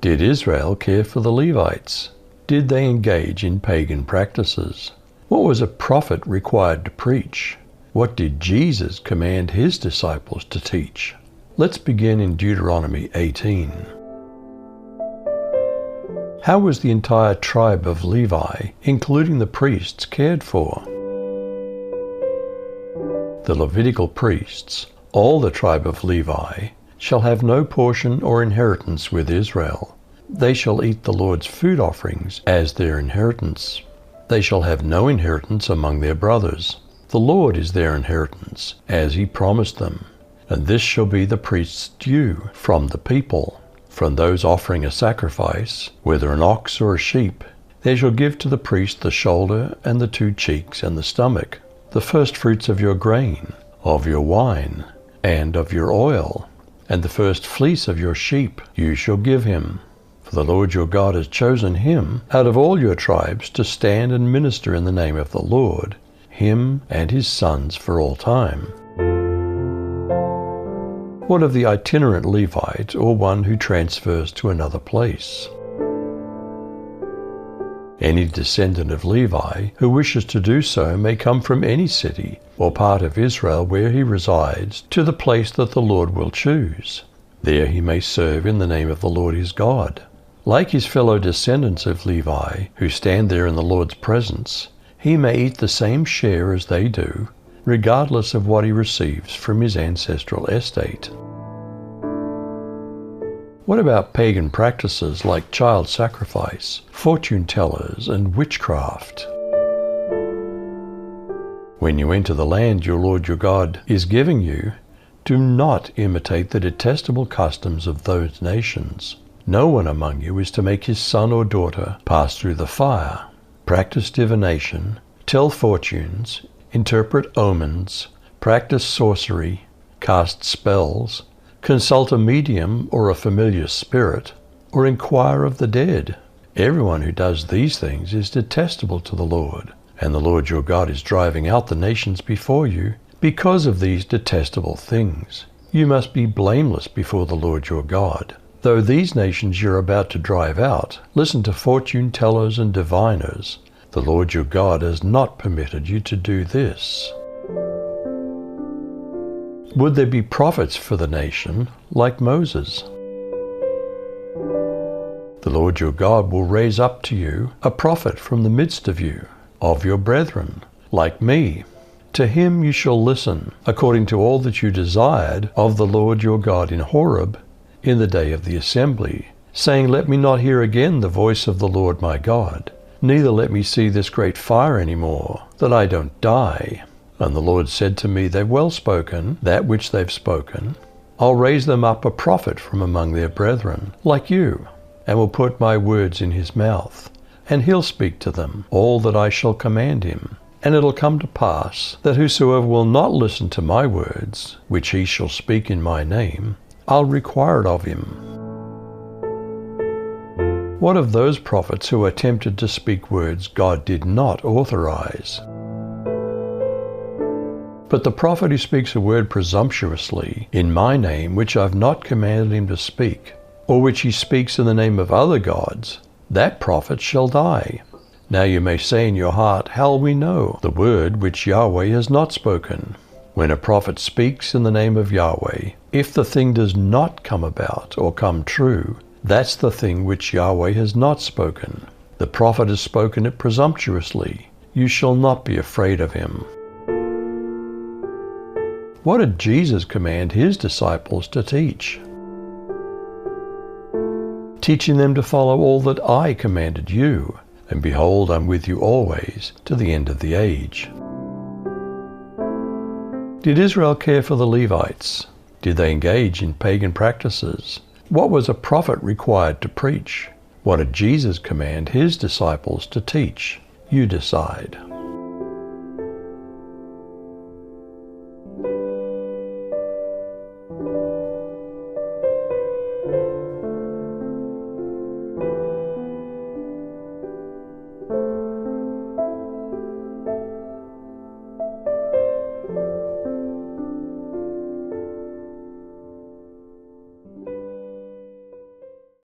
Did Israel care for the Levites? Did they engage in pagan practices? What was a prophet required to preach? What did Jesus command his disciples to teach? Let's begin in Deuteronomy 18. How was the entire tribe of Levi, including the priests, cared for? The Levitical priests, all the tribe of Levi, shall have no portion or inheritance with Israel. They shall eat the Lord's food offerings as their inheritance. They shall have no inheritance among their brothers. The Lord is their inheritance, as he promised them. And this shall be the priest's due from the people. From those offering a sacrifice, whether an ox or a sheep, they shall give to the priest the shoulder and the 2 cheeks and the stomach, the first fruits of your grain, of your wine, and of your oil, and the first fleece of your sheep you shall give him. For the Lord your God has chosen him out of all your tribes to stand and minister in the name of the Lord, him and his sons for all time. What of the itinerant Levite, or one who transfers to another place? Any descendant of Levi who wishes to do so may come from any city or part of Israel where he resides to the place that the Lord will choose. There he may serve in the name of the Lord his God. Like his fellow descendants of Levi who stand there in the Lord's presence, he may eat the same share as they do, regardless of what he receives from his ancestral estate. What about pagan practices like child sacrifice, fortune tellers, and witchcraft? When you enter the land your Lord your God is giving you, do not imitate the detestable customs of those nations. No one among you is to make his son or daughter pass through the fire, practice divination, tell fortunes, interpret omens, practice sorcery, cast spells, consult a medium or a familiar spirit, or inquire of the dead. Everyone who does these things is detestable to the Lord, and the Lord your God is driving out the nations before you because of these detestable things. You must be blameless before the Lord your God. Though these nations you're about to drive out listen to fortune tellers and diviners, the Lord your God has not permitted you to do this. Would there be prophets for the nation like Moses? The Lord your God will raise up to you a prophet from the midst of you, of your brethren, like me. To him you shall listen, according to all that you desired of the Lord your God in Horeb, in the day of the assembly, saying, Let me not hear again the voice of the Lord my God, neither let me see this great fire any more, that I don't die. And the Lord said to me, They've well spoken that which they've spoken. I'll raise them up a prophet from among their brethren, like you, and will put my words in his mouth, and he'll speak to them all that I shall command him. And it'll come to pass that whosoever will not listen to my words, which he shall speak in my name, I'll require it of him. What of those prophets who are tempted to speak words God did not authorize? But the prophet who speaks a word presumptuously in my name, which I've not commanded him to speak, or which he speaks in the name of other gods, that prophet shall die. Now you may say in your heart, How'll we know the word which Yahweh has not spoken? When a prophet speaks in the name of Yahweh, if the thing does not come about or come true, that's the thing which Yahweh has not spoken. The prophet has spoken it presumptuously. You shall not be afraid of him. What did Jesus command his disciples to teach? Teaching them to follow all that I commanded you, and behold, I'm with you always to the end of the age. Did Israel care for the Levites? Did they engage in pagan practices? What was a prophet required to preach? What did Jesus command his disciples to teach? You decide.